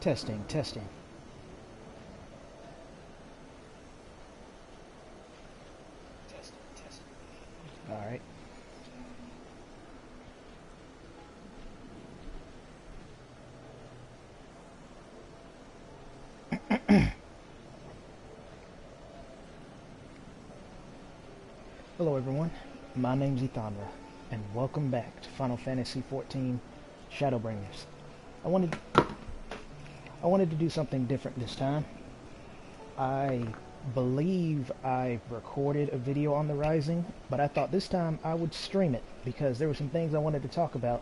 Testing, testing. All right. Hello everyone, my name's Ethonra, and welcome back to Final Fantasy XIV Shadowbringers. I wanted to do something different this time. I believe I recorded a video on the Rising, but I thought this time I would stream it because there were some things I wanted to talk about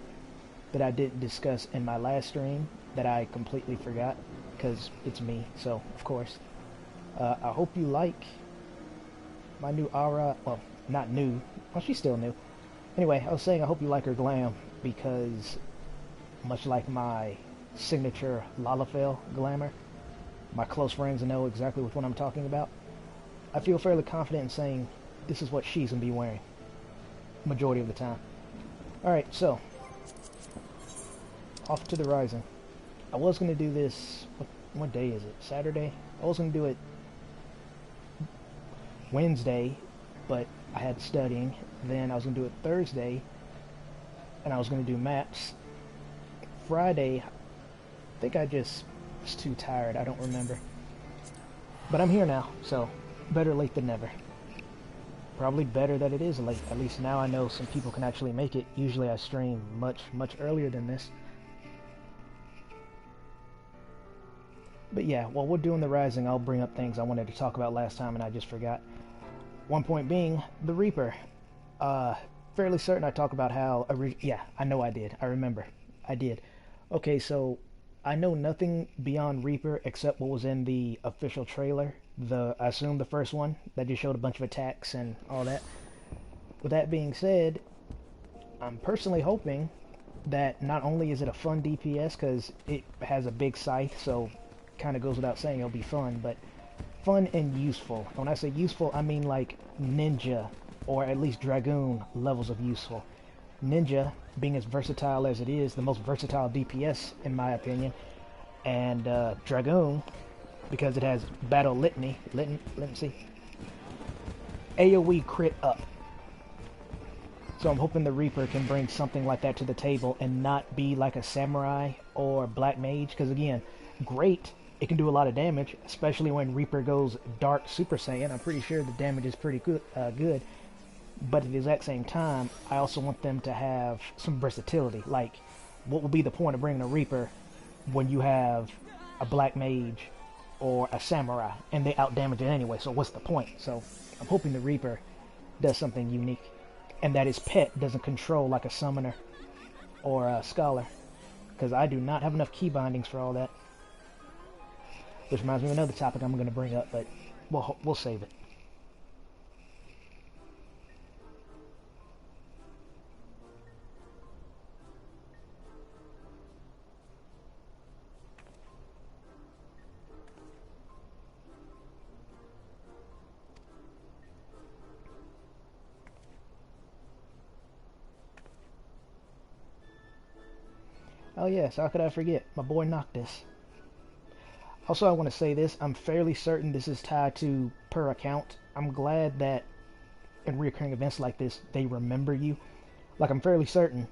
that I didn't discuss in my last stream that I completely forgot because it's me, so of course. I hope you like my new aura. Well, not new. Well, she's still new. Anyway, I was saying I hope you like her glam because much like my signature Lalafell glamour, my close friends know exactly which one I'm talking about. I feel fairly confident in saying this is what she's going to be wearing majority of the time. Alright, so off to the Rising. I was going to do this, what day is it? Saturday? I was going to do it Wednesday, but I had studying. Then I was going to do it Thursday, and I was going to do maps. Friday, I think I just was too tired. I don't remember. But I'm here now, so better late than never. Probably better that it is late. At least now I know some people can actually make it. Usually I stream much earlier than this. But yeah, while we're doing the Rising, I'll bring up things I wanted to talk about last time and I just forgot. One point being, the Reaper. Fairly certain I talk about how... yeah, I know I did. I remember. I did. Okay, so I know nothing beyond Reaper except what was in the official trailer. I assume the first one that just showed a bunch of attacks and all that. With that being said, I'm personally hoping that not only is it a fun DPS because it has a big scythe, so kind of goes without saying it'll be fun, but fun and useful. When I say useful, I mean like ninja or at least dragoon levels of useful. Ninja being as versatile as it is, the most versatile DPS in my opinion, and dragoon because it has battle litany. Let me see. AoE crit up. So I'm hoping the Reaper can bring something like that to the table and not be like a samurai or black mage, because again, great, it can do a lot of damage, especially when Reaper goes Dark Super Saiyan. I'm pretty sure the damage is pretty good, but at the exact same time, I also want them to have some versatility. Like, what would be the point of bringing a Reaper when you have a black mage or a samurai, and they outdamage it anyway, so what's the point? So I'm hoping the Reaper does something unique, and that his pet doesn't control like a summoner or a scholar, because I do not have enough key bindings for all that. Which reminds me of another topic I'm going to bring up, but we'll save it. Oh yes, how could I forget? My boy Noctis. Also, I want to say this. I'm fairly certain this is tied to per account. I'm glad that in recurring events like this, they remember you. Like, I'm fairly certain,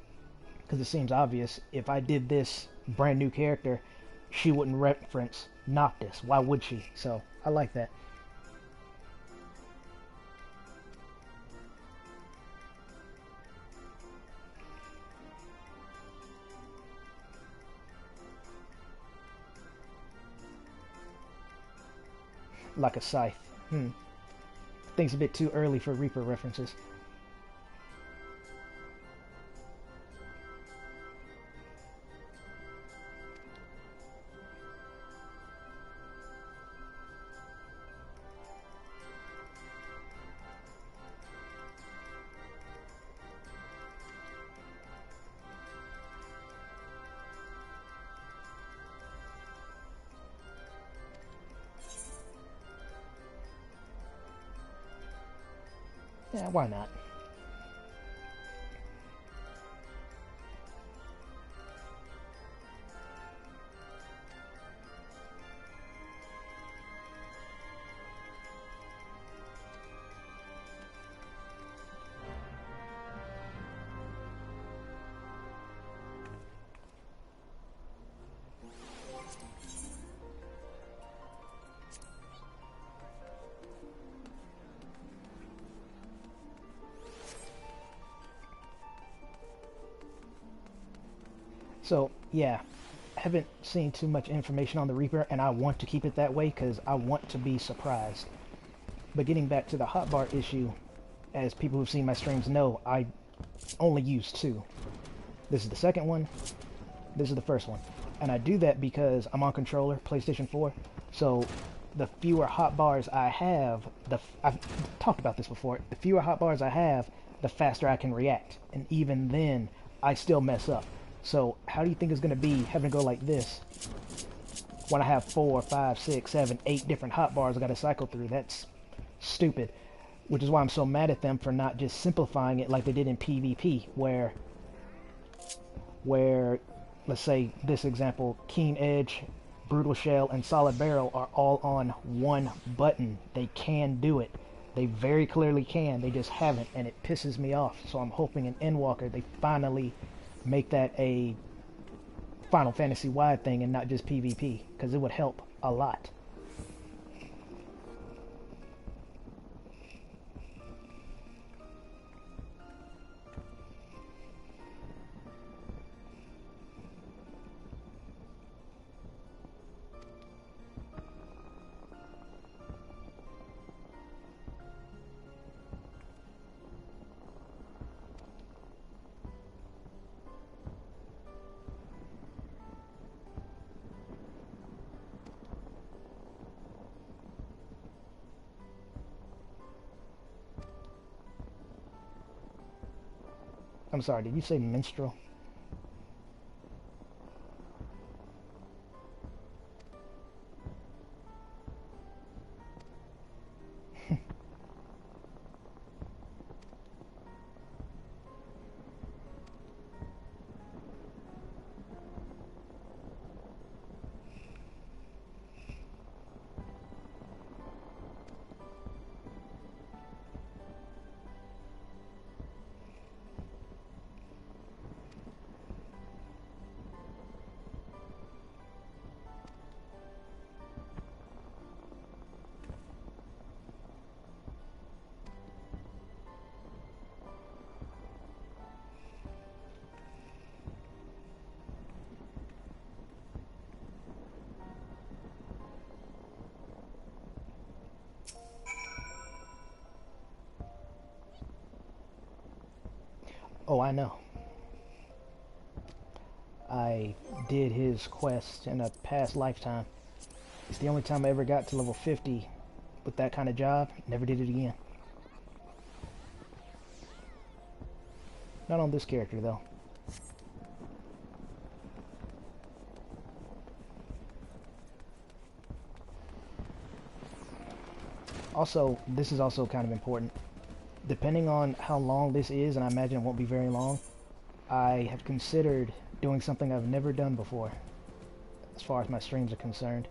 because it seems obvious, if I did this brand new character, she wouldn't reference Noctis. Why would she? So, I like that. Like a scythe. Things a bit too early for Reaper references. Yeah, why not? So, yeah, I haven't seen too much information on the Reaper, and I want to keep it that way because I want to be surprised. But getting back to the hotbar issue, as people who've seen my streams know, I only use two. This is the second one, this is the first one. And I do that because I'm on controller, PlayStation 4, so the fewer hotbars I have, I've talked about this before, the fewer hotbars I have, the faster I can react. And even then, I still mess up. So how do you think it's going to be having to go like this when I have 4, 5, 6, 7, 8 different hotbars I got to cycle through? That's stupid. Which is why I'm so mad at them for not just simplifying it like they did in PvP, where let's say this example, Keen Edge, Brutal Shell, and Solid Barrel are all on one button. They can do it. They very clearly can. They just haven't, and it pisses me off. So I'm hoping in Endwalker they finally make that a Final Fantasy wide thing and not just PvP, because it would help a lot. I'm sorry, did you say minstrel? Oh, I know. I did his quest in a past lifetime. It's the only time I ever got to level 50 with that kind of job. Never did it again. Not on this character, though. Also, this is also kind of important. Depending on how long this is, and I imagine it won't be very long, I have considered doing something I've never done before, as far as my streams are concerned.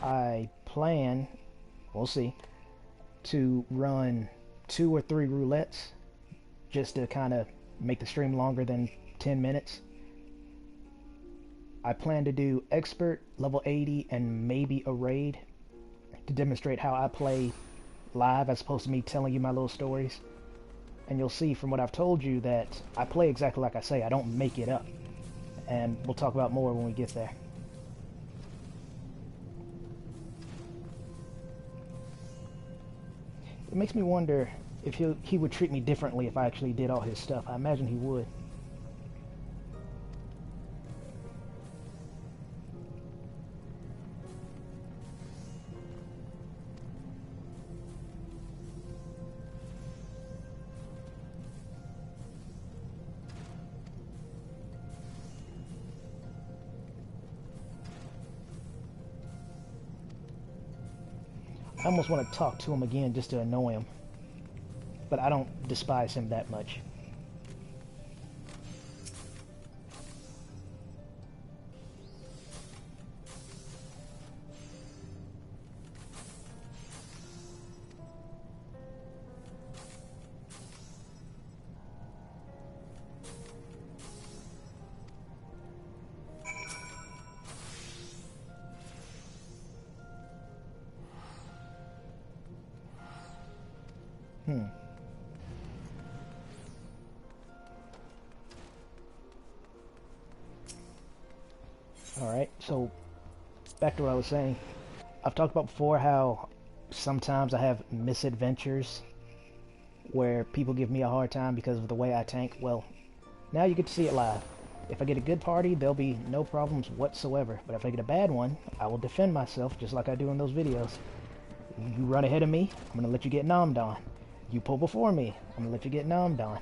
I plan, we'll see, to run 2 or 3 roulettes just to kind of make the stream longer than 10 minutes. I plan to do expert, level 80, and maybe a raid to demonstrate how I play live as opposed to me telling you my little stories. And you'll see from what I've told you that I play exactly like I say. I don't make it up. And we'll talk about more when we get there. It makes me wonder if he would treat me differently if I actually did all his stuff. I imagine he would. I almost want to talk to him again just to annoy him. But I don't despise him that much. Alright, so back to what I was saying. I've talked about before how sometimes I have misadventures where people give me a hard time because of the way I tank. Well, now you get to see it live. If I get a good party, there'll be no problems whatsoever. But if I get a bad one, I will defend myself just like I do in those videos. You run ahead of me, I'm gonna let you get nommed on. You pull before me, I'm gonna let you get nommed on.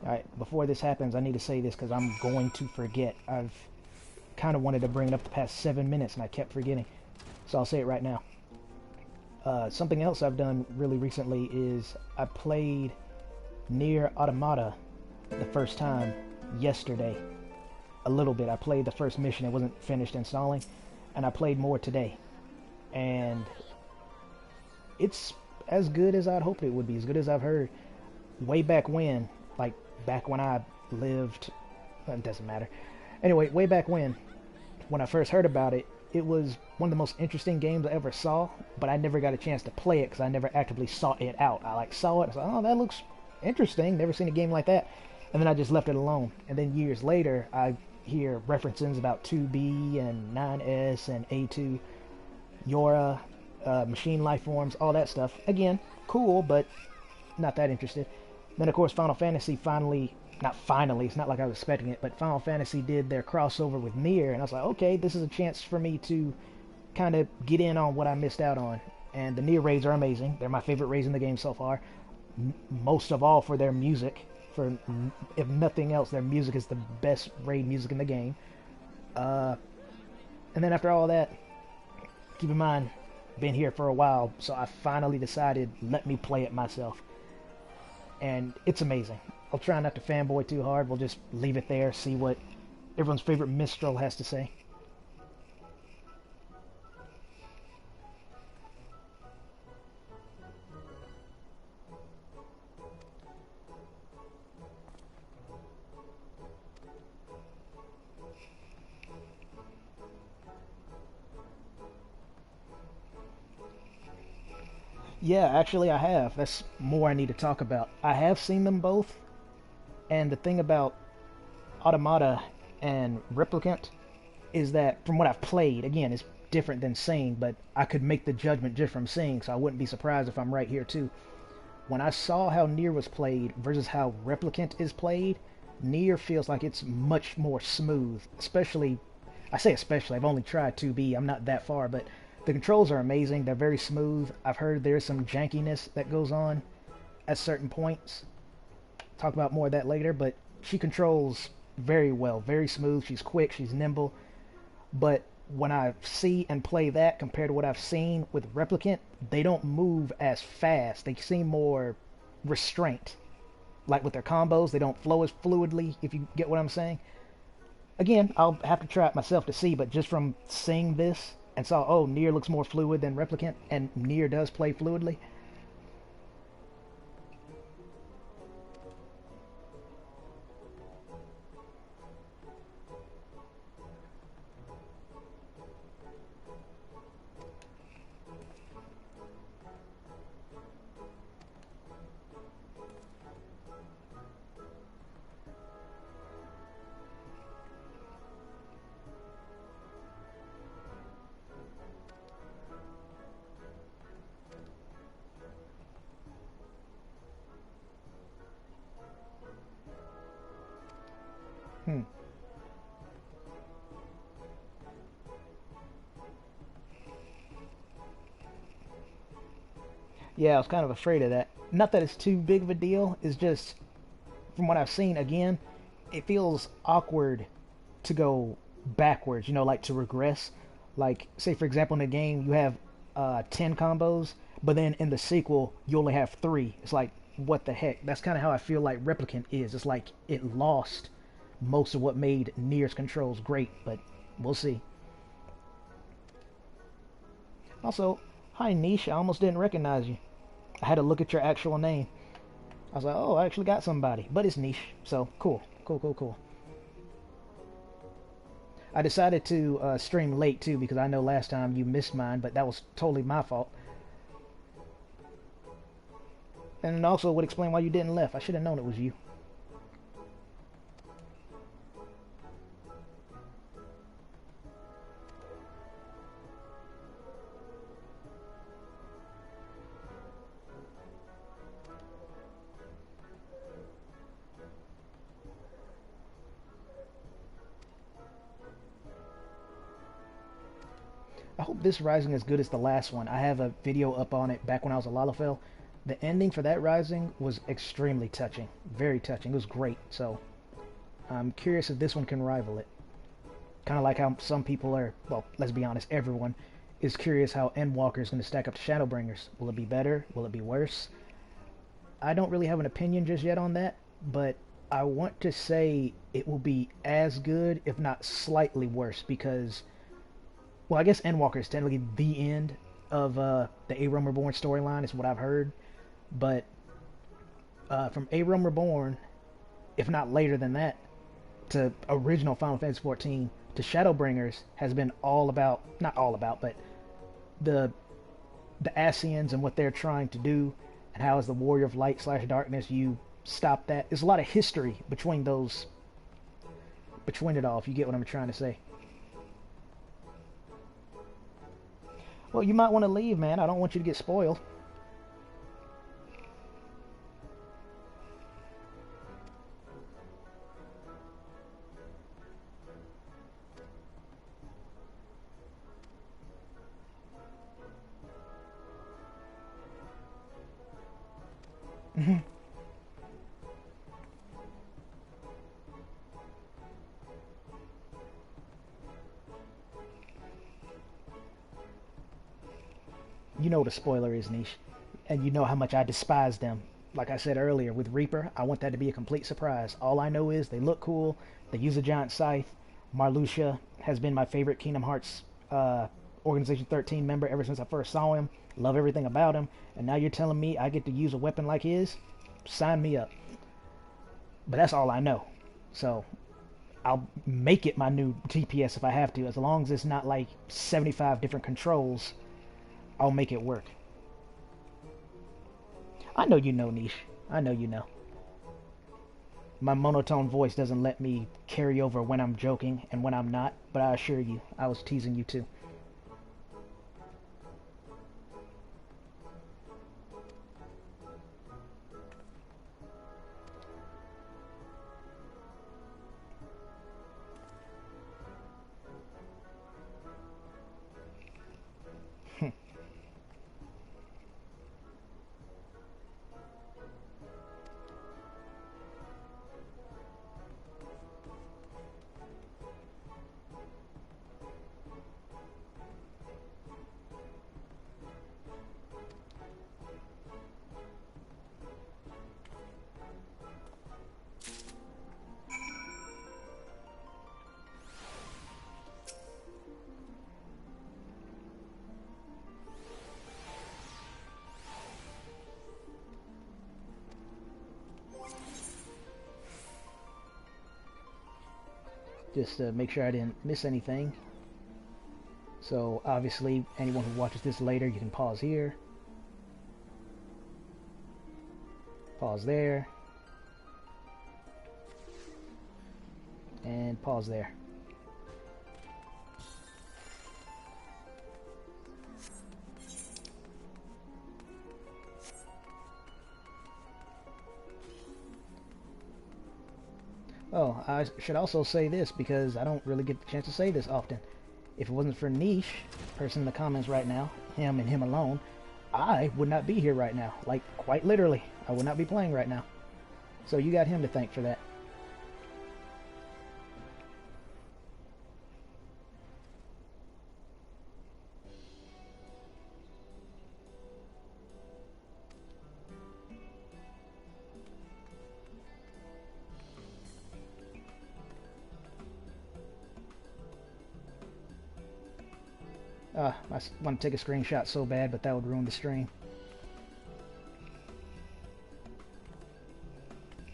Alright, before this happens, I need to say this because I'm going to forget. I've kind of wanted to bring it up the past 7 minutes and I kept forgetting. So I'll say it right now. Something else I've done really recently is I played Nier Automata the first time yesterday. A little bit. I played the first mission. It wasn't finished installing. And I played more today. And it's as good as I'd hoped it would be. As good as I've heard. Way back when, like back when I lived, it doesn't matter. Anyway, way back when I first heard about it, it was one of the most interesting games I ever saw, but I never got a chance to play it because I never actively sought it out. I like saw it, I was like, oh, that looks interesting, never seen a game like that, and then I just left it alone. And then years later, I hear references about 2B and 9S and A2, Yora, machine life forms, all that stuff. Again, cool, but not that interested. Then, of course, Final Fantasy not finally, it's not like I was expecting it, but Final Fantasy did their crossover with Nier, and I was like, okay, this is a chance for me to kind of get in on what I missed out on. And the Nier raids are amazing. They're my favorite raids in the game so far. Most of all for their music. If nothing else, their music is the best raid music in the game. And then after all that, keep in mind, been here for a while, so I finally decided, let me play it myself. And it's amazing. I'll try not to fanboy too hard. We'll just leave it there, see what everyone's favorite minstrel has to say. Yeah, actually I have. That's more I need to talk about. I have seen them both, and the thing about Automata and Replicant is that from what I've played, again, it's different than seeing, but I could make the judgment just from seeing, so I wouldn't be surprised if I'm right here too. When I saw how Nier was played versus how Replicant is played, Nier feels like it's much more smooth, especially, I say especially, I've only tried 2B, I'm not that far, but the controls are amazing, they're very smooth. I've heard there's some jankiness that goes on at certain points. Talk about more of that later, but she controls very well, very smooth, she's quick, she's nimble. But when I see and play that compared to what I've seen with Replicant, they don't move as fast. They seem more restraint. Like with their combos, they don't flow as fluidly, if you get what I'm saying. Again, I'll have to try it myself to see, but just from seeing this and saw, oh, Nier looks more fluid than Replicant, and Nier does play fluidly. Hmm. Yeah, I was kind of afraid of that. Not that it's too big of a deal, it's just, from what I've seen, again, it feels awkward to go backwards, you know, like to regress. Like, say for example, in the game, you have 10 combos, but then in the sequel, you only have 3. It's like, what the heck? That's kind of how I feel like Replicant is. It's like it lost most of what made Nier's controls great, but we'll see. Also, hi Niche, I almost didn't recognize you. I had to look at your actual name. I was like, oh, I actually got somebody, but it's Niche, so cool, cool, cool, cool. I decided to stream late too because I know last time you missed mine, but that was totally my fault. And it also would explain why you didn't left. I should have known it was you. I hope this Rising is good as the last one. I have a video up on it back when I was a Lalafell. The ending for that Rising was extremely touching. Very touching. It was great. So I'm curious if this one can rival it. Kind of like how some people are, well, let's be honest, everyone is curious how Endwalker is going to stack up to Shadowbringers. Will it be better? Will it be worse? I don't really have an opinion just yet on that, but I want to say it will be as good, if not slightly worse, because well, I guess Endwalker is technically the end of the Abram Reborn storyline, is what I've heard. But from Abram Reborn, if not later than that, to original Final Fantasy XIV, to Shadowbringers has been all about, not all about, but the Ascians and what they're trying to do, and how as the Warrior of Light / Darkness you stop that. There's a lot of history between those, between it all, if you get what I'm trying to say. Well, you might want to leave, man. I don't want you to get spoiled. You know what a spoiler is, Niche. And you know how much I despise them. Like I said earlier, with Reaper, I want that to be a complete surprise. All I know is they look cool, they use a giant scythe. Marluxia has been my favorite Kingdom Hearts Organization 13 member ever since I first saw him. Love everything about him. And now you're telling me I get to use a weapon like his? Sign me up. But that's all I know. So I'll make it my new TPS if I have to. As long as it's not like 75 different controls, I'll make it work. I know you know, Niche. I know you know. My monotone voice doesn't let me carry over when I'm joking and when I'm not, but I assure you, I was teasing you too. Just to make sure I didn't miss anything. So obviously, anyone who watches this later, you can pause here. Pause there. And pause there. Oh, I should also say this because I don't really get the chance to say this often. If it wasn't for Niche, person in the comments right now, him and him alone, I would not be here right now. Like, quite literally, I would not be playing right now. So you got him to thank for that. I want to take a screenshot so bad, but that would ruin the stream.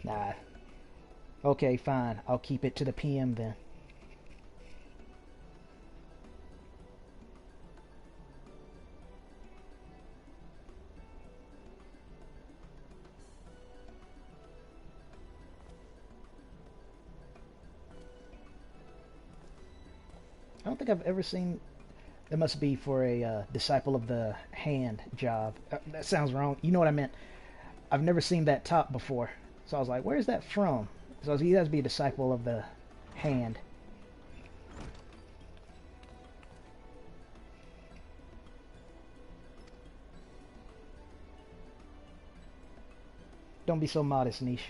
Nah. Okay, fine. I'll keep it to the PM then. I don't think I've ever seen... That must be for a disciple of the hand job. That sounds wrong. You know what I meant. I've never seen that top before. So I was like, where's that from? So he has to be a disciple of the hand. Don't be so modest, Niche.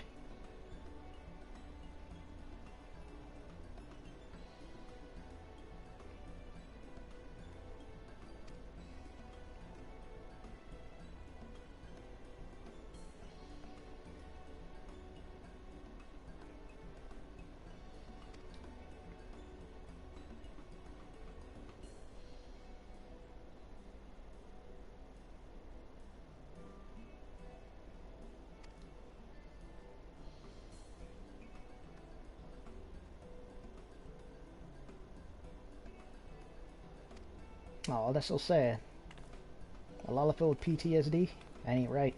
Oh, that's so sad. A Lala filled with PTSD? That ain't right.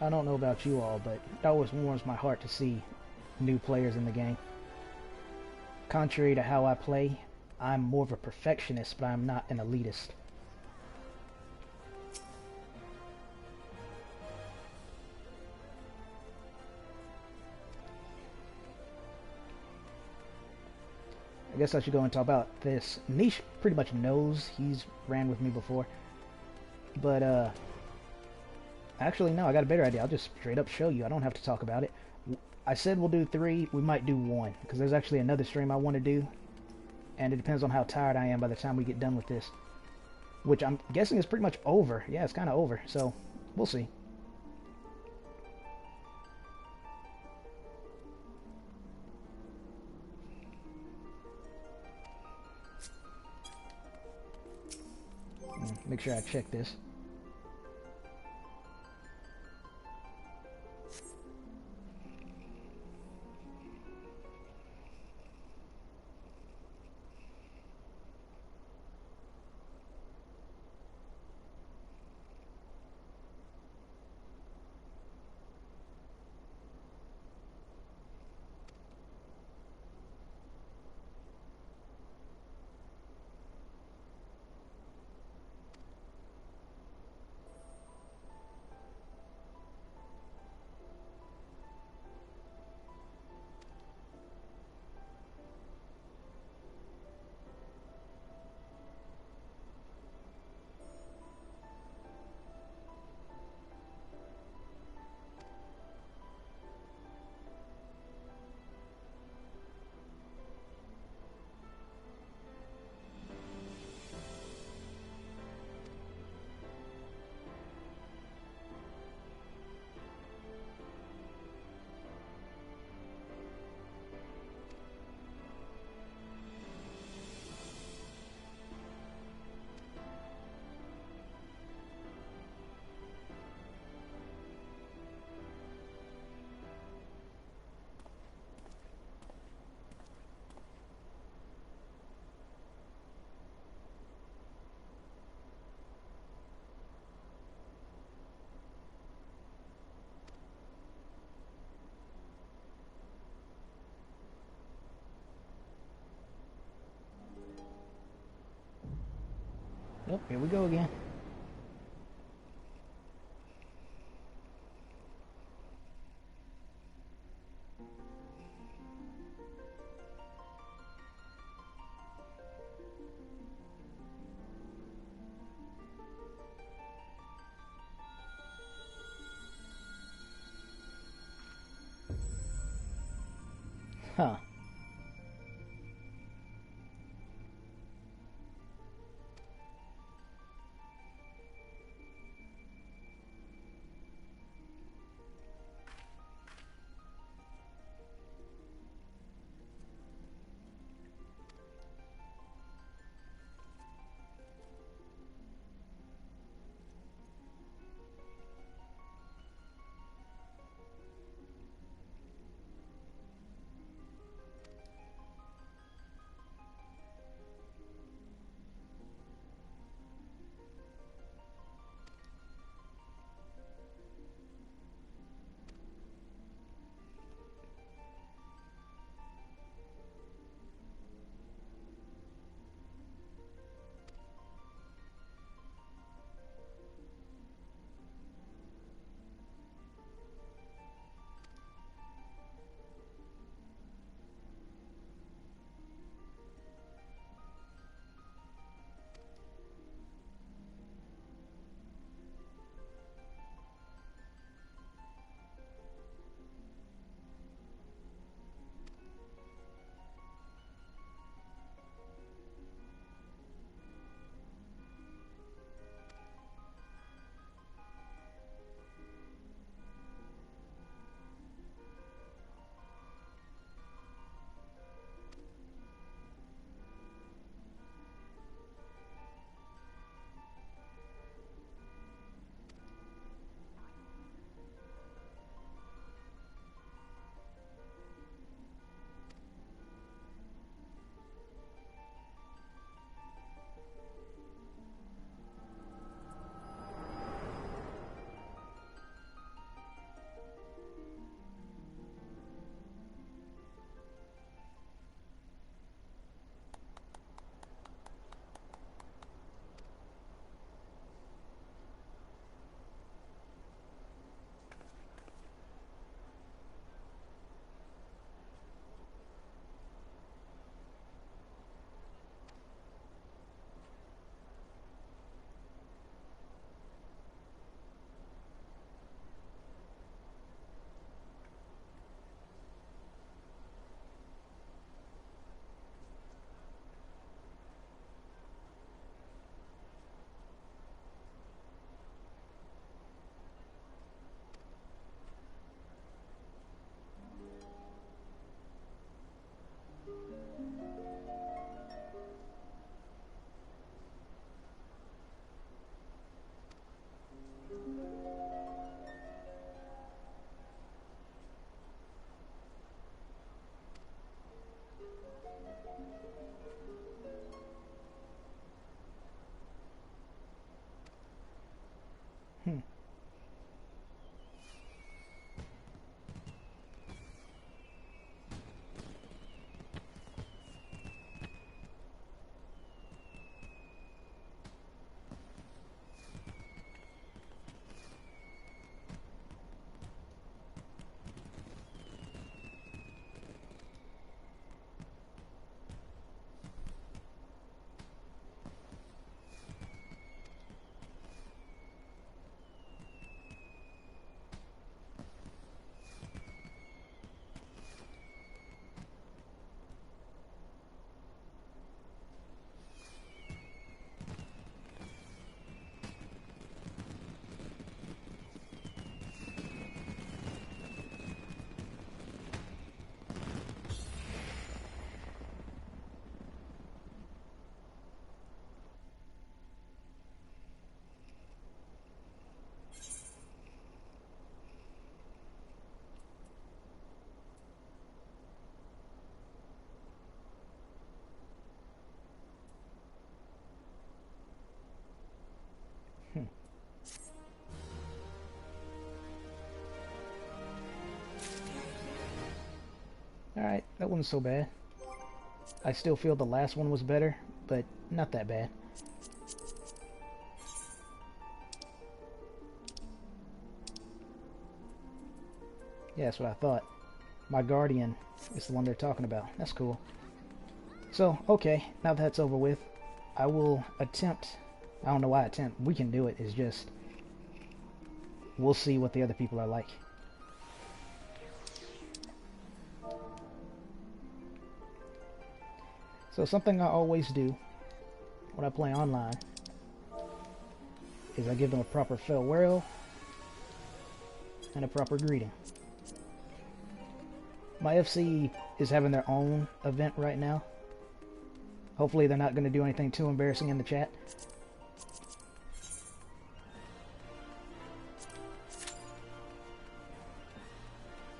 I don't know about you all, but it always warms my heart to see new players in the game. Contrary to how I play, I'm more of a perfectionist, but I'm not an elitist. I guess I should go and talk about this. Niche pretty much knows. He's ran with me before. But, actually, no, I got a better idea. I'll just straight up show you. I don't have to talk about it. I said we'll do 3. We might do 1, because there's actually another stream I want to do. And it depends on how tired I am by the time we get done with this. Which I'm guessing is pretty much over. Yeah, it's kind of over. So, we'll see. Make sure I check this. Yep, here we go again. Huh. Hmm. Hmm. Alright, that wasn't so bad. I still feel the last one was better, but not that bad. Yeah, that's what I thought. My guardian is the one they're talking about. That's cool. So, okay, now that's over with, I will attempt... I don't know why I attempt. We can do it. It's just... we'll see what the other people are like. So something I always do when I play online is I give them a proper farewell and a proper greeting. My FC is having their own event right now. Hopefully they're not going to do anything too embarrassing in the chat.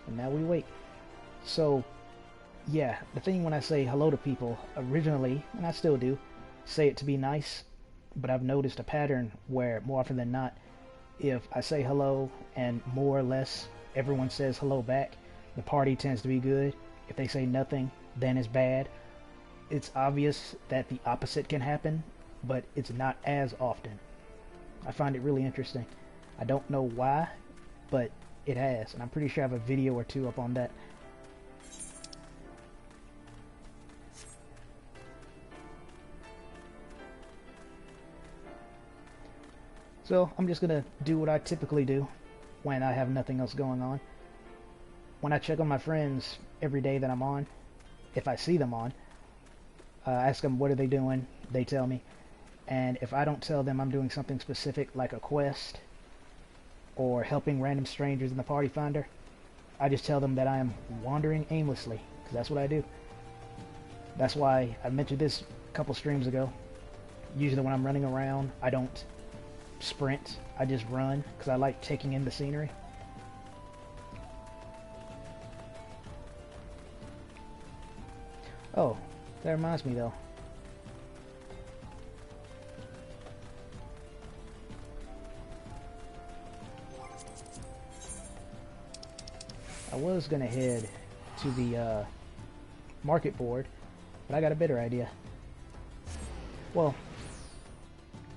And now we wait. So, yeah, the thing when I say hello to people, originally, and I still do, say it to be nice, but I've noticed a pattern where more often than not, if I say hello and more or less everyone says hello back, the party tends to be good. If they say nothing, then it's bad. It's obvious that the opposite can happen, but it's not as often. I find it really interesting. I don't know why, but it has, and I'm pretty sure I have a video or two up on that. So I'm just gonna do what I typically do when I have nothing else going on. When I check on my friends every day that I'm on, if I see them on, ask them what are they doing, they tell me. And if I don't tell them I'm doing something specific like a quest or helping random strangers in the party finder, I just tell them that I am wandering aimlessly, because that's what I do. That's why I mentioned this a couple streams ago. Usually when I'm running around, I don't sprint, I just run, because I like taking in the scenery. Oh, that reminds me though. I was gonna head to the market board, but I got a better idea. Well,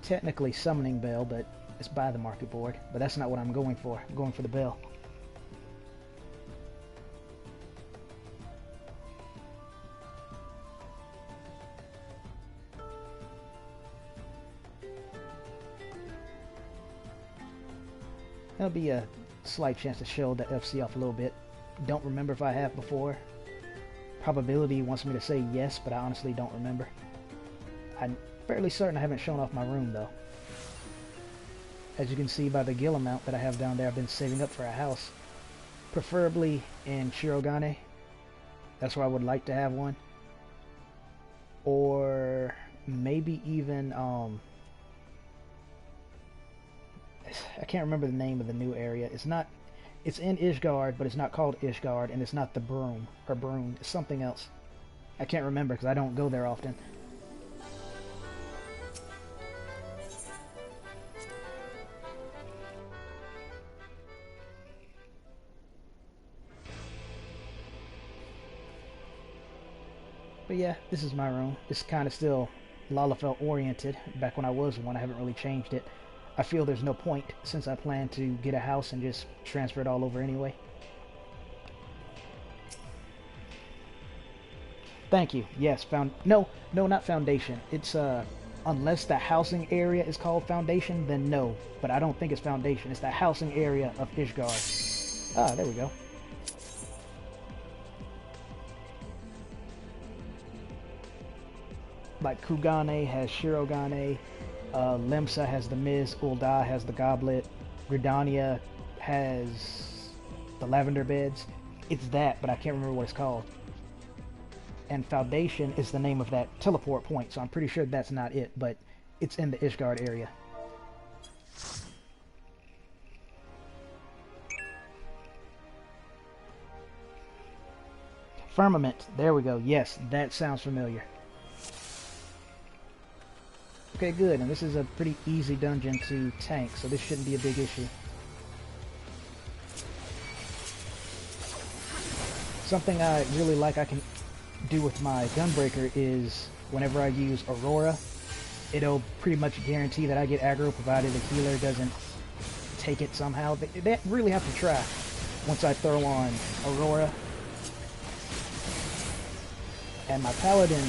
technically summoning bell, but it's by the market board. But that's not what I'm going for. I'm going for the bell. That'll be a slight chance to show the FC off a little bit. Don't remember if I have before. Probability wants me to say yes, but I honestly don't remember. I'm fairly certain I haven't shown off my room though. As you can see by the gil amount that I have down there, I've been saving up for a house. Preferably in Shirogane. That's where I would like to have one. Or maybe even I can't remember the name of the new area. It's in Ishgard, but it's not called Ishgard, and it's not the Broom, or Broom. It's something else. I can't remember because I don't go there often. But yeah, this is my room. It's kind of still Lalafell oriented, back when I was one. I haven't really changed it. I feel there's no point since I plan to get a house and just transfer it all over anyway. Thank you. Yes, no, not foundation. It's unless the housing area is called foundation, then no. But I don't think it's foundation. It's the housing area of Ishgard. Ah, there we go. Like Kugane has Shirogane. Lemsa has the Miz, Ul'dah has the Goblet, Gridania has the Lavender Beds. It's that, but I can't remember what it's called. And Foundation is the name of that teleport point, so I'm pretty sure that's not it, but it's in the Ishgard area. Firmament, there we go. Yes, that sounds familiar. Okay, good, and this is a pretty easy dungeon to tank, so this shouldn't be a big issue. Something I really like I can do with my Gunbreaker is whenever I use Aurora, it'll pretty much guarantee that I get aggro provided the healer doesn't take it somehow. They really have to try. once I throw on Aurora. And my Paladin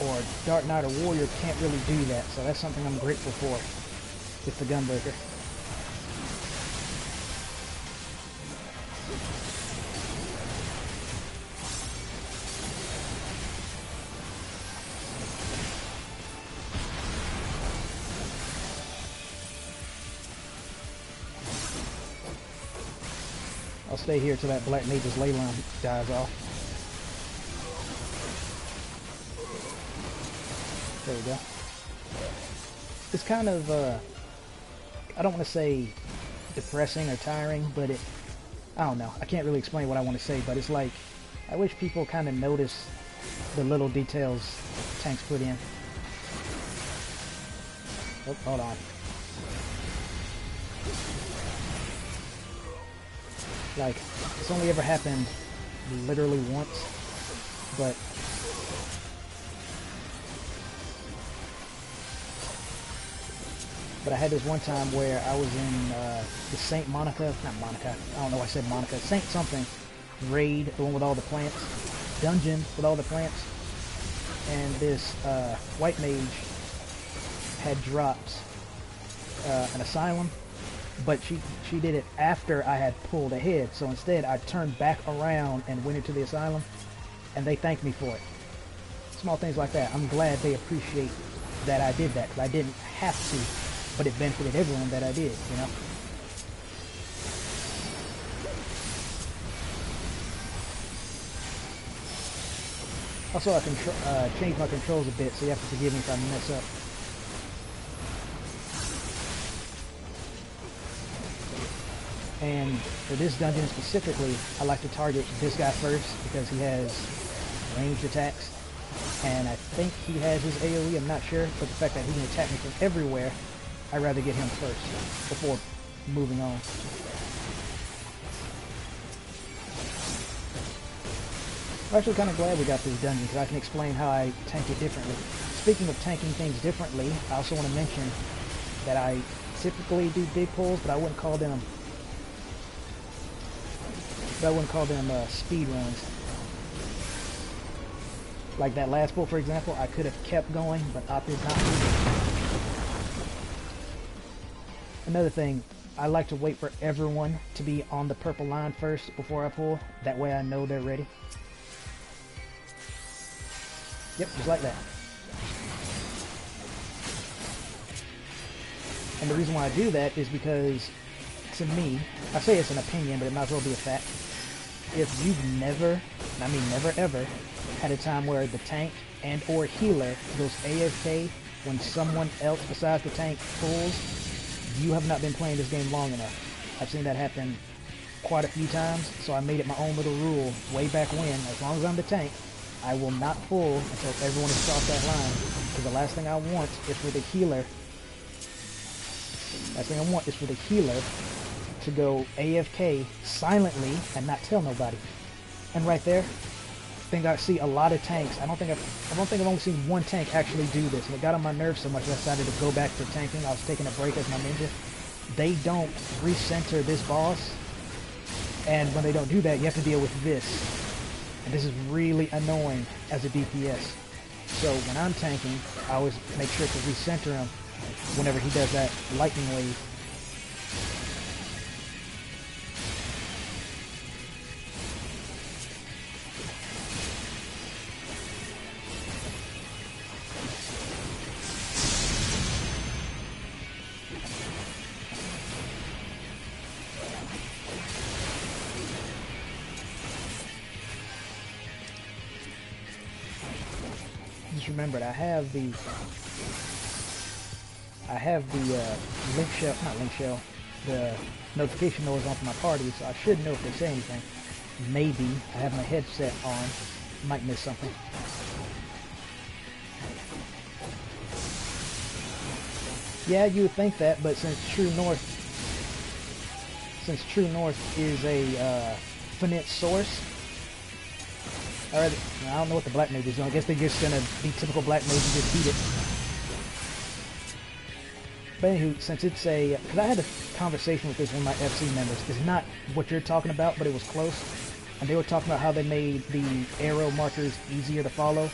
or Dark Knight or Warrior can't really do that, so that's something I'm grateful for with the Gunbreaker. I'll stay here till that Black Mage's ley line dies off. There we go. It's kind of, I don't want to say depressing or tiring, but I don't know. I can't really explain what I want to say, but it's like, I wish people kind of notice the little details tanks put in. Oh, hold on. Like, it's only ever happened literally once, but I had this one time where I was in the Saint Monica, not Monica, I don't know why I said Monica, Saint something raid, the one with all the plants, dungeon with all the plants, and this white mage had dropped an asylum, but she did it after I had pulled ahead, so instead I turned back around and went into the asylum, and they thanked me for it. Small things like that. I'm glad they appreciate that I did that, because I didn't have to, but it benefited everyone that I did, you know? Also, I can change my controls a bit, so you have to forgive me if I mess up. And for this dungeon specifically, I like to target this guy first, because he has ranged attacks, and I think he has his AoE, I'm not sure, but the fact that he can attack me from everywhere, I'd rather get him first before moving on. I'm actually kind of glad we got this dungeon because I can explain how I tank it differently. Speaking of tanking things differently, I also want to mention that I typically do big pulls, but I wouldn't call them speed runs. Like that last pull, for example, I could have kept going, but opted not to. Another thing, I like to wait for everyone to be on the purple line first before I pull. That way I know they're ready. Yep, just like that. And the reason why I do that is because, to me, I say it's an opinion, but it might as well be a fact. If you've never, and I mean never ever, had a time where the tank and or healer goes AFK when someone else besides the tank pulls, you have not been playing this game long enough. I've seen that happen quite a few times, so I made it my own little rule way back when. As long as I'm the tank, I will not pull until everyone is off that line, because the last thing I want is for the healer, to go AFK silently and not tell nobody. And right there, I think I see a lot of tanks. I don't think I've only seen one tank actually do this, and it got on my nerves so much I decided to go back to tanking. I was taking a break as my ninja. They don't recenter this boss, and when they don't do that, you have to deal with this. And this is really annoying as a DPS. So when I'm tanking, I always make sure to recenter him whenever he does that lightning wave. Just remembered, I have the the notification noise on for my party, so I should know if they say anything. Maybe I have my headset on, might miss something. Yeah, you would think that, but since True North is a finite source, I don't know what the Black Mage is doing. I guess they're just gonna be typical Black Mage and just beat it. anywho, since it's a, because I had a conversation with this one of my FC members. It's not what you're talking about, but it was close. And they were talking about how they made the arrow markers easier to follow,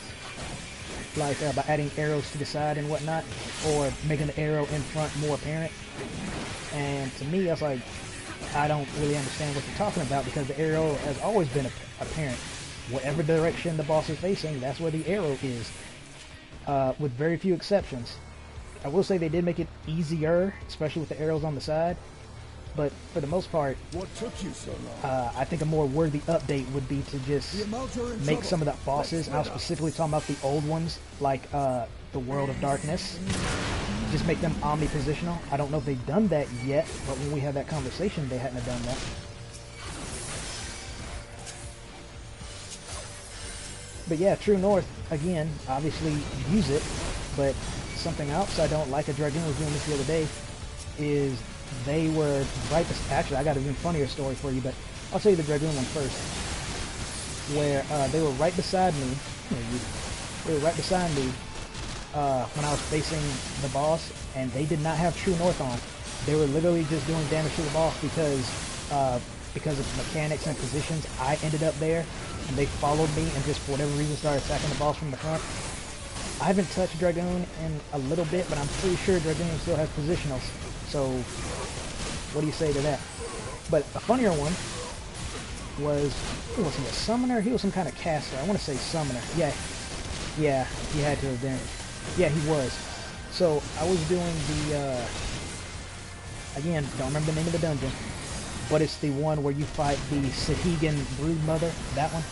like by adding arrows to the side and whatnot, or making the arrow in front more apparent. And to me, I was like, I don't really understand what you're talking about, because the arrow has always been apparent. Whatever direction the boss is facing, that's where the arrow is, with very few exceptions. I will say they did make it easier, especially with the arrows on the side, but for the most part, what took you so long? I think a more worthy update would be to just make some of the bosses, and I was specifically talking about the old ones, like the World of Darkness, just make them omnipositional. I don't know if they've done that yet, but when we had that conversation, they hadn't have done that. But yeah, True North, again, obviously use it, but something else I don't like, a Dragoon was doing this the other day, is they were right, actually I got an even funnier story for you, but I'll tell you the Dragoon one first, where they were right beside me, when I was facing the boss, and they did not have True North on. They were literally just doing damage to the boss because of mechanics and positions. I ended up there, and they followed me and just for whatever reason started attacking the boss from the front. I haven't touched Dragoon in a little bit, but I'm pretty sure Dragoon still has positionals. So, what do you say to that? But a funnier one was, was he a summoner? He was some kind of caster. I want to say summoner. Yeah, he had to have been. Yeah, he was. So, I was doing the, again, don't remember the name of the dungeon, but it's the one where you fight the Sahegan Broodmother, that one.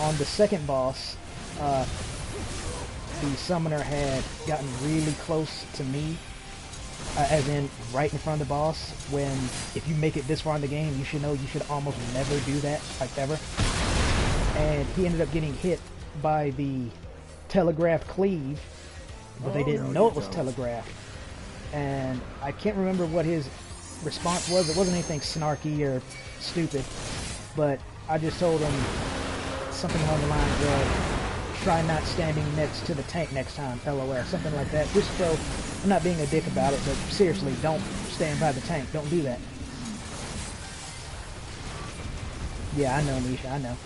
On the second boss, the summoner had gotten really close to me, as in right in front of the boss, when if you make it this far in the game, you should know you should almost never do that, like ever. And he ended up getting hit by the telegraph cleave, but they didn't know it was telegraph. And I can't remember what his response was. It wasn't anything snarky or stupid, but I just told him something along the lines of, try not standing next to the tank next time, LOL, something like that. Just so, I'm not being a dick about it, but seriously, don't stand by the tank. Don't do that. Yeah, I know, Nisha, I know.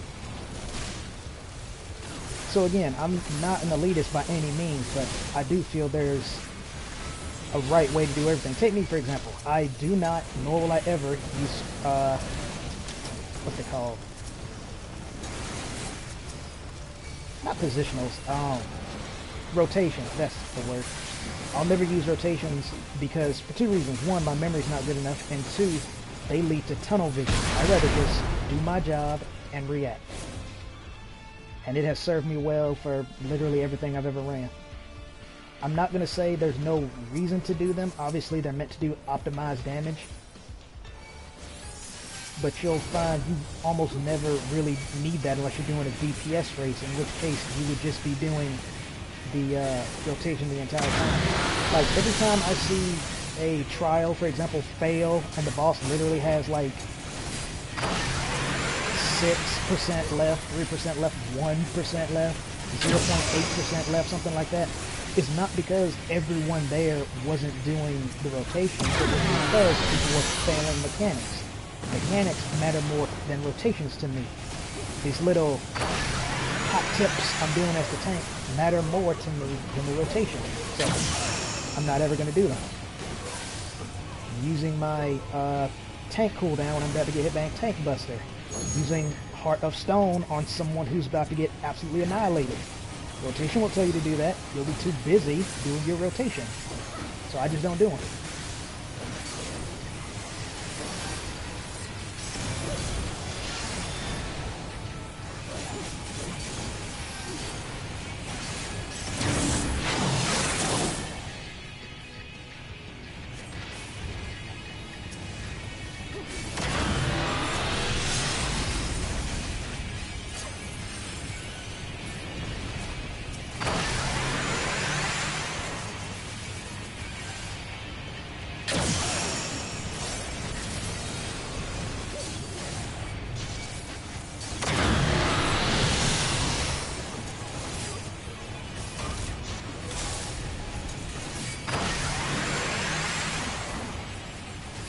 So again, I'm not an elitist by any means, but I do feel there's a right way to do everything. Take me, for example. I do not, nor will I ever use, what's it called? Not positionals, rotations, that's the word. I'll never use rotations because, for two reasons. One, my memory's not good enough, and two, they lead to tunnel vision. I'd rather just do my job and react. And it has served me well for literally everything I've ever ran. I'm not going to say there's no reason to do them. Obviously, they're meant to do optimized damage. But you'll find you almost never really need that unless you're doing a DPS race, in which case you would just be doing the rotation the entire time. Like, every time I see a trial, for example, fail, and the boss literally has like 6% left, 3% left, 1% left, 0.8% left, something like that, it's not because everyone there wasn't doing the rotation, it was because people were failing mechanics. Mechanics matter more than rotations to me. These little hot tips I'm doing as the tank matter more to me than the rotation. So, I'm not ever going to do them. Using my tank cooldown when I'm about to get hit by a tank buster. Using Heart of Stone on someone who's about to get absolutely annihilated. Rotation will tell you to do that. You'll be too busy doing your rotation. So I just don't do them.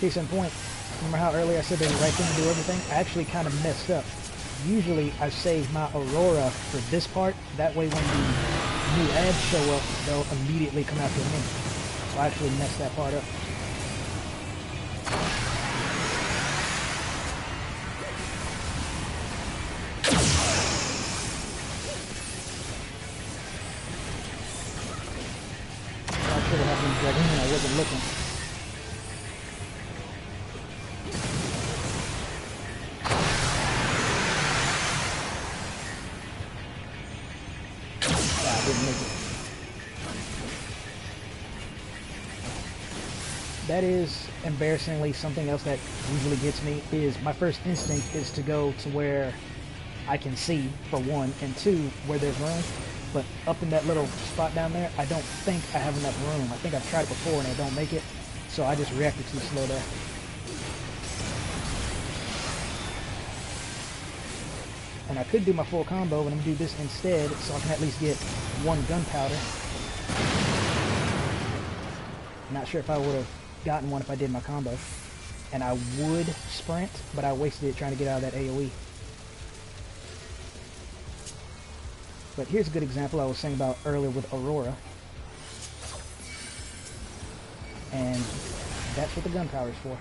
Case in point, remember how earlier I said there's a right thing to do everything? I actually kind of messed up. Usually I save my Aurora for this part, that way when the new ads show up, they'll immediately come after me. So I actually messed that part up. I should have had them dragging in, I wasn't looking. That is embarrassingly something else that usually gets me, is my first instinct is to go to where I can see, for one, and two, where there's room. But up in that little spot down there, I don't think I have enough room. I think I've tried it before and I don't make it, so I just reacted too slow there. And I could do my full combo, but I'm going to do this instead, so I can at least get one gunpowder. Not sure if I would have gotten one if I did my combo. And I would sprint, but I wasted it trying to get out of that AoE. But here's a good example I was saying about earlier with Aurora. And that's what the gunpowder is for.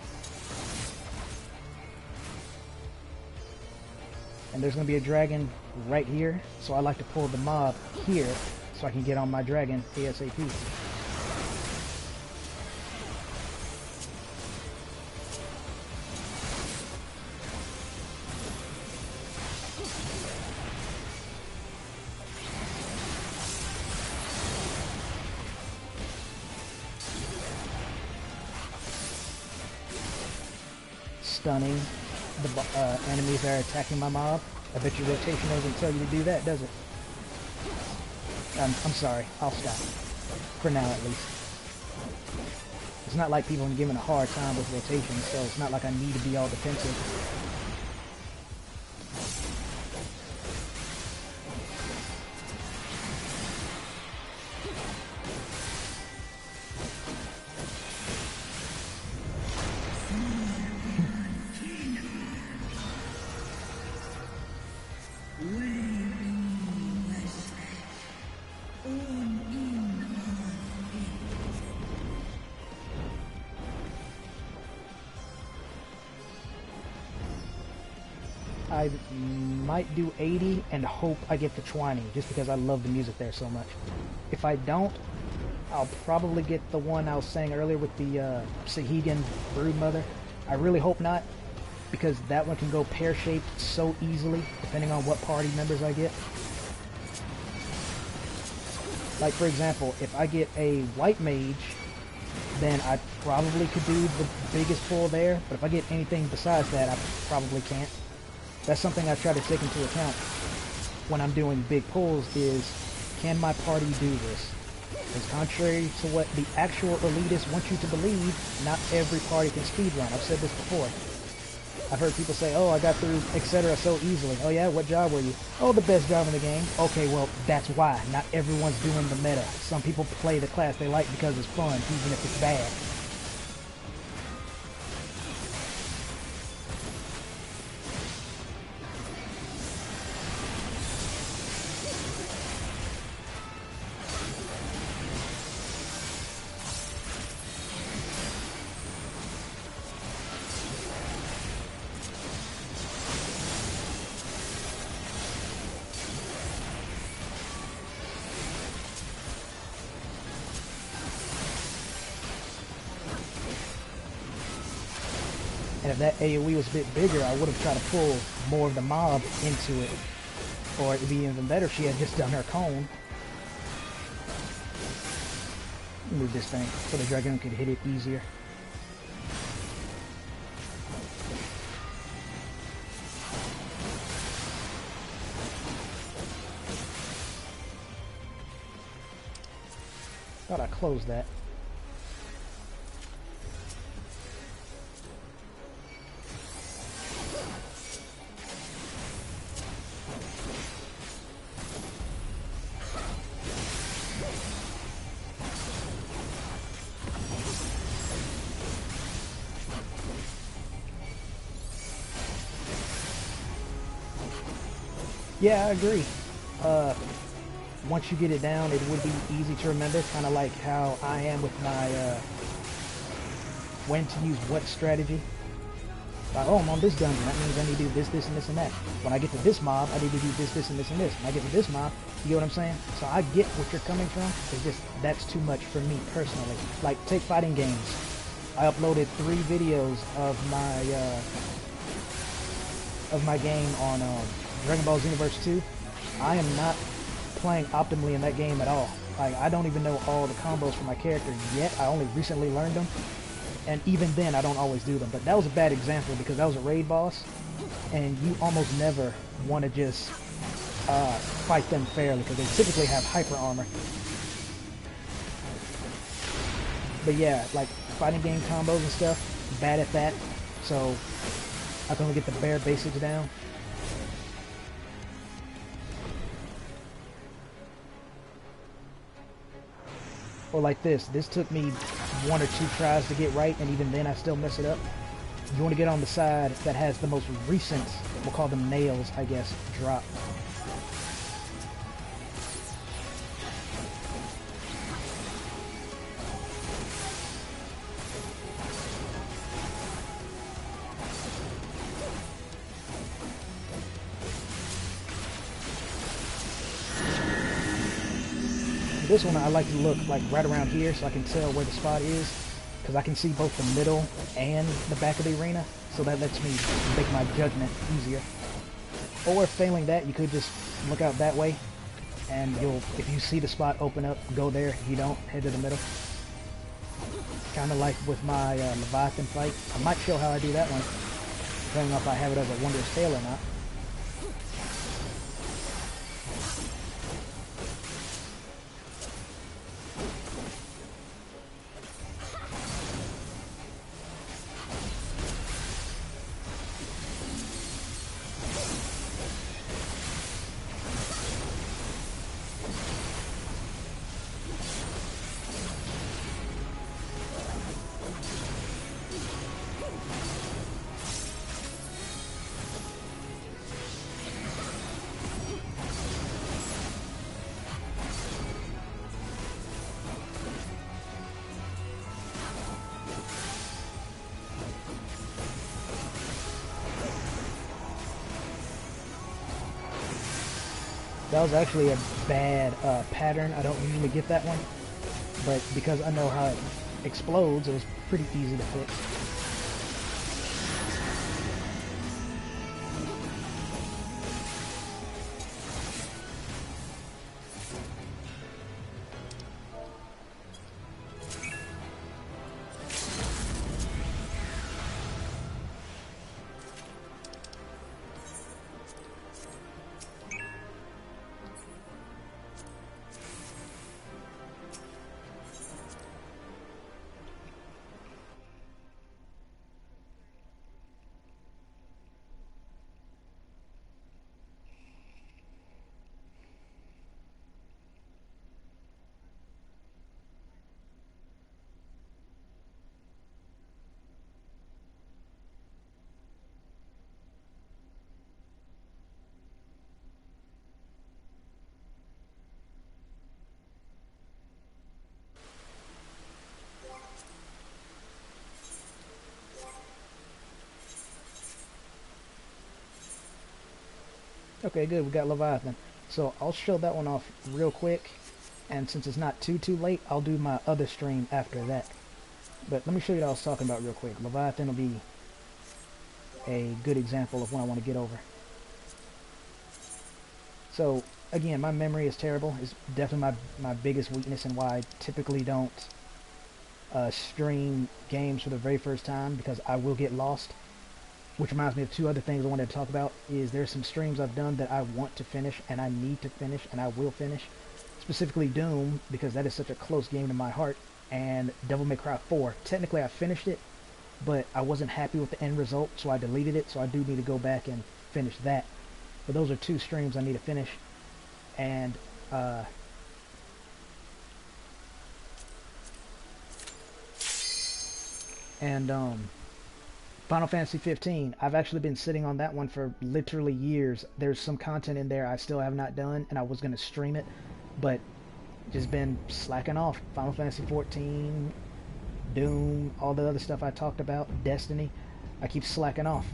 And there's going to be a dragon right here, so I like to pull the mob here so I can get on my dragon ASAP. Stunning the enemies that are attacking my mob. I bet your rotation doesn't tell you to do that, does it? I'm sorry. I'll stop. For now, at least. It's not like people are giving a hard time with rotation, so it's not like I need to be all defensive. I might do 80 and hope I get the Twining, just because I love the music there so much. If I don't, I'll probably get the one I was saying earlier with the Sahegan Broodmother. I really hope not, because that one can go pear-shaped so easily, depending on what party members I get. Like, for example, if I get a White Mage, then I probably could do the biggest pull there, but if I get anything besides that, I probably can't. That's something I try to take into account when I'm doing big pulls is, can my party do this? Because contrary to what the actual elitists want you to believe, not every party can speedrun. I've said this before. I've heard people say, oh, I got through etc. so easily. Oh yeah, what job were you? Oh, the best job in the game. Okay, well, that's why. Not everyone's doing the meta. Some people play the class they like because it's fun, even if it's bad. And if that AoE was a bit bigger, I would have tried to pull more of the mob into it. Or it'd be even better if she had just done her cone. Move this thing so the dragon could hit it easier. Thought I closed that. Yeah, I agree. Uh, Once you get it down, it would be easy to remember, kind of like how I am with my when to use what strategy. Like, oh, I'm on this dungeon, that means I need to do this, this, and this, and that. When I get to this mob, I need to do this, this, and this, and this. When I get to this mob, you get what I'm saying? So I get what you're coming from. It's just, that's too much for me personally. Like, take fighting games. I uploaded 3 videos of my game on Dragon Ball Xenoverse 2. I am not playing optimally in that game at all. Like, I don't even know all the combos for my character yet. I only recently learned them. And even then, I don't always do them. But that was a bad example because that was a raid boss. And you almost never want to just fight them fairly because they typically have hyper armor. But yeah, like fighting game combos and stuff, bad at that. So I can only get the bare basics down. Or like this. This took me 1 or 2 tries to get right, and even then I still mess it up. You want to get on the side that has the most recent, we'll call them nails, I guess, drop. This one I like to look like right around here so I can tell where the spot is, because I can see both the middle and the back of the arena, so that lets me make my judgment easier. Or failing that, you could just look out that way, and if you see the spot open up, go there. If you don't, head to the middle. Kind of like with my Leviathan fight. I might show how I do that one, depending on if I have it as a Wondrous Tale or not. That was actually a bad pattern. I don't usually get that one, but because I know how it explodes, it was pretty easy to fix. Okay, good, we got Leviathan. So I'll show that one off real quick, and since it's not too late, I'll do my other stream after that. But let me show you what I was talking about real quick. Leviathan will be a good example of when I want to get over. So, again, my memory is terrible. It's definitely my biggest weakness and why I typically don't stream games for the very first time, because I will get lost. Which reminds me of 2 other things I wanted to talk about. Is there's some streams I've done that I want to finish, and I need to finish, and I will finish. Specifically Doom, because that is such a close game to my heart, and Devil May Cry 4. Technically I finished it, but I wasn't happy with the end result, so I deleted it, so I do need to go back and finish that. But those are 2 streams I need to finish, and Final Fantasy 15. I've actually been sitting on that one for literally years. There's some content in there I still have not done, and I was going to stream it, but just been slacking off. Final Fantasy 14, Doom, all the other stuff I talked about, Destiny. I keep slacking off.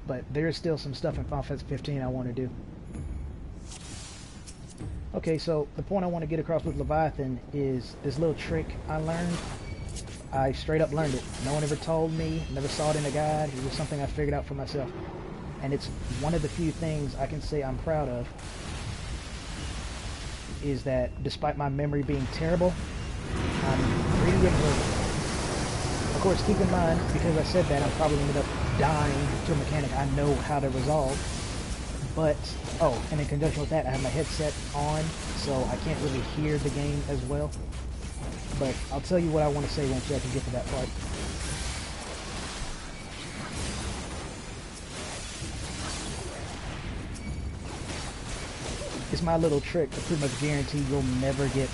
But there is still some stuff in Final Fantasy 15 I want to do. Okay, so the point I want to get across with Leviathan is this little trick I learned. I straight up learned it. No one ever told me, never saw it in a guide. It was something I figured out for myself. And it's one of the few things I can say I'm proud of, is that despite my memory being terrible, I'm pretty observant. Of course, keep in mind, because I said that, I'm probably ended up dying to a mechanic I know how to resolve. But, oh, and in conjunction with that, I have my headset on, so I can't really hear the game as well. But I'll tell you what I want to say once I can get to that part. It's my little trick to pretty much guarantee you'll never get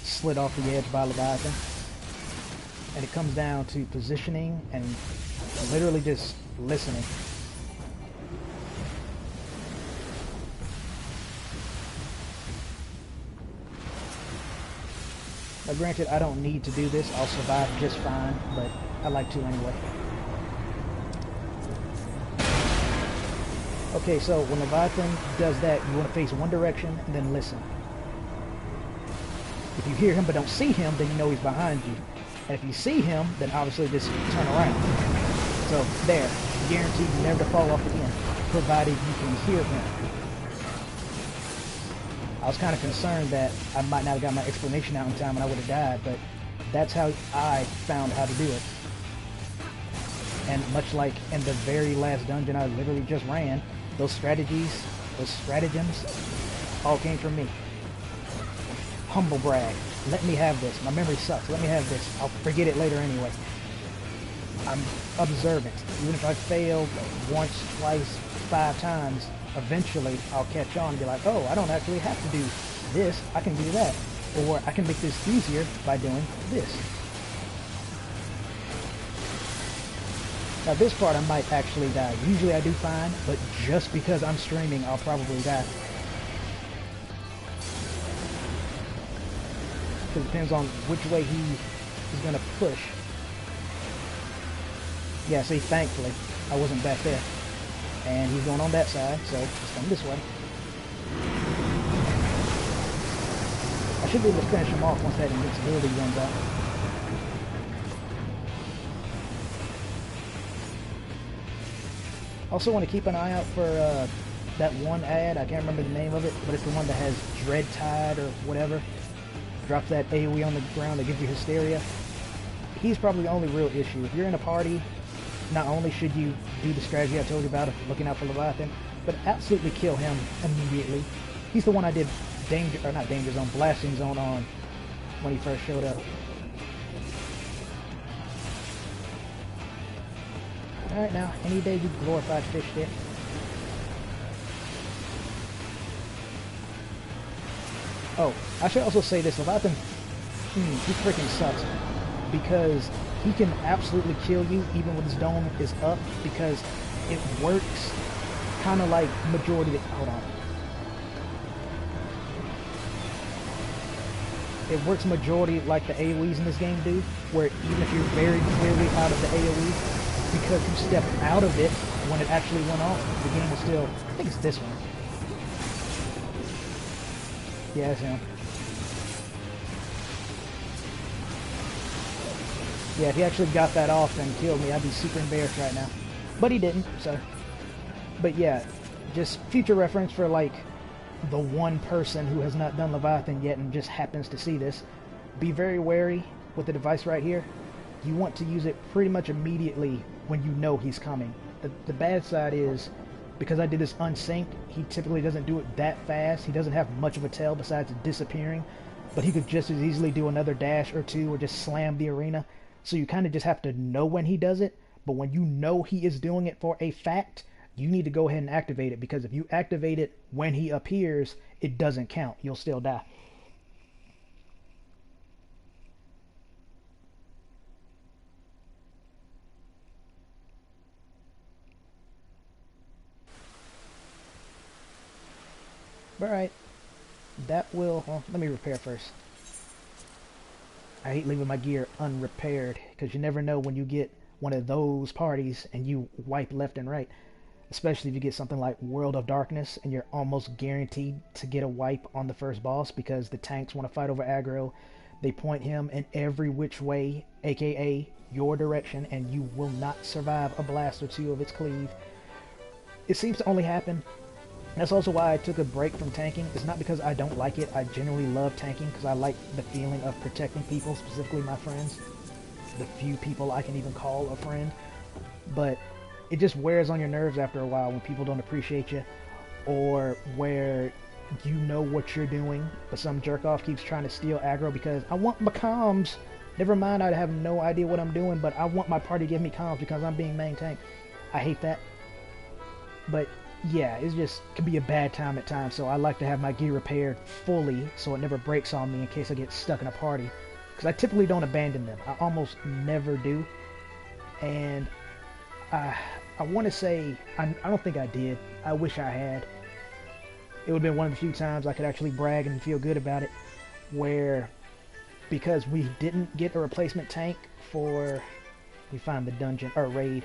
slid off the edge by Leviathan. And it comes down to positioning and literally just listening. Now, granted, I don't need to do this. I'll survive just fine, but I like to anyway. Okay, so when Leviathan does that, you want to face one direction and then listen. If you hear him but don't see him, then you know he's behind you. And if you see him, then obviously just turn around. So there, guaranteed never to fall off again, provided you can hear him. I was kind of concerned that I might not have got my explanation out in time and I would have died, but that's how I found how to do it. And much like in the very last dungeon I literally just ran, those strategies, those stratagems, all came from me. Humble brag. Let me have this. My memory sucks. Let me have this. I'll forget it later anyway. I'm observant. Even if I fail once, twice, 5 times, eventually I'll catch on and be like, oh, I don't actually have to do this. I can do that. Or I can make this easier by doing this. Now this part I might actually die. Usually I do fine, but just because I'm streaming, I'll probably die. It depends on which way he is going to push. Yeah, see, thankfully, I wasn't back there. And he's going on that side, so let's come this way. I should be able to finish him off once that invincibility runs out. Also want to keep an eye out for that one ad. I can't remember the name of it, but it's the one that has Dread Tide or whatever. Drops that AoE on the ground that gives you hysteria. He's probably the only real issue. If you're in a party, not only should you do the strategy I told you about of looking out for Leviathan, but absolutely kill him immediately. He's the one I did danger zone, blasting zone on when he first showed up. Alright now, any day you glorified fish there. Oh, I should also say this, Leviathan, he freaking sucks. Because he can absolutely kill you even when his dome is up, because it works kind of like majority of, hold on. It works majority like the AoEs in this game do, where even if you're very clearly out of the AoE, because you stepped out of it when it actually went off, the game will still, I think it's this one. Yeah, it's him. Yeah, if he actually got that off and killed me, I'd be super embarrassed right now. But he didn't, so. But yeah, just future reference for like the one person who has not done Leviathan yet and just happens to see this. Be very wary with the device right here. You want to use it pretty much immediately when you know he's coming. The bad side is, because I did this unsynced, he typically doesn't do it that fast. He doesn't have much of a tail besides disappearing. But he could just as easily do another dash or two or just slam the arena. So you kind of just have to know when he does it. But when you know he is doing it for a fact, you need to go ahead and activate it. Because if you activate it when he appears, it doesn't count. You'll still die. Alright. That will... Well, let me repair first. I hate leaving my gear unrepaired, because you never know when you get one of those parties and you wipe left and right. Especially if you get something like World of Darkness and you're almost guaranteed to get a wipe on the first boss because the tanks want to fight over aggro. They point him in every which way, aka your direction, and you will not survive a blast or two of its cleave. It seems to only happen. That's also why I took a break from tanking. It's not because I don't like it. I generally love tanking because I like the feeling of protecting people, specifically my friends. The few people I can even call a friend. But it just wears on your nerves after a while when people don't appreciate you, or where you know what you're doing, but some jerk-off keeps trying to steal aggro because I want my comms. Never mind, I have no idea what I'm doing, but I want my party to give me comms because I'm being main tank. I hate that. But yeah, it just can be a bad time at times, so I like to have my gear repaired fully so it never breaks on me in case I get stuck in a party. Because I typically don't abandon them. I almost never do. And I want to say, I don't think I did. I wish I had. It would have been one of the few times I could actually brag and feel good about it, where, because we didn't get a replacement tank for, let me find the dungeon, or raid.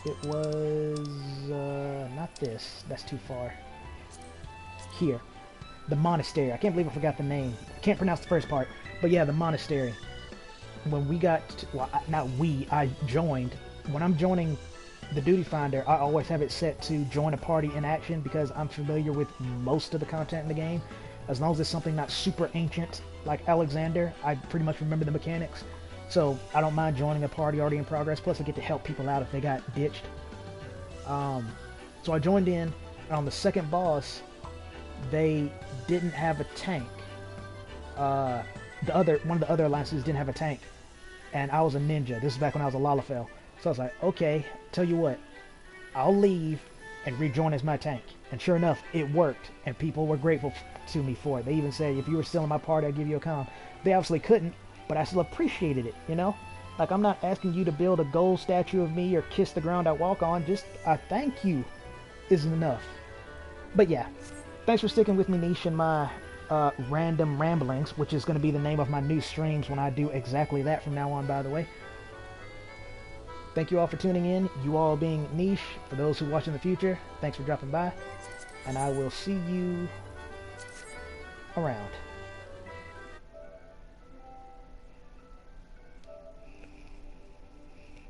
It was, not this, that's too far. Here, the monastery. I can't believe I forgot the name. I can't pronounce the first part, but yeah, the monastery. When we got to, well, not we, I joined. When I'm joining the duty finder, I always have it set to join a party in action because I'm familiar with most of the content in the game. As long as it's something not super ancient like Alexander, I pretty much remember the mechanics. So I don't mind joining a party already in progress. Plus I get to help people out if they got ditched. So I joined in, and on the second boss, they didn't have a tank. One of the other alliances didn't have a tank, and I was a ninja. This is back when I was a Lalafell. So I was like, okay, tell you what, I'll leave and rejoin as my tank. And sure enough, it worked, and people were grateful to me for it. They even said, if you were still in my party, I'd give you a comm. They obviously couldn't, but I still appreciated it, you know? Like, I'm not asking you to build a gold statue of me or kiss the ground I walk on. Just a thank you isn't enough. But yeah, thanks for sticking with me, Niche, and my random ramblings, which is going to be the name of my new streams when I do exactly that from now on, by the way. Thank you all for tuning in. You all being Niche. For those who watch in the future, thanks for dropping by. And I will see you around.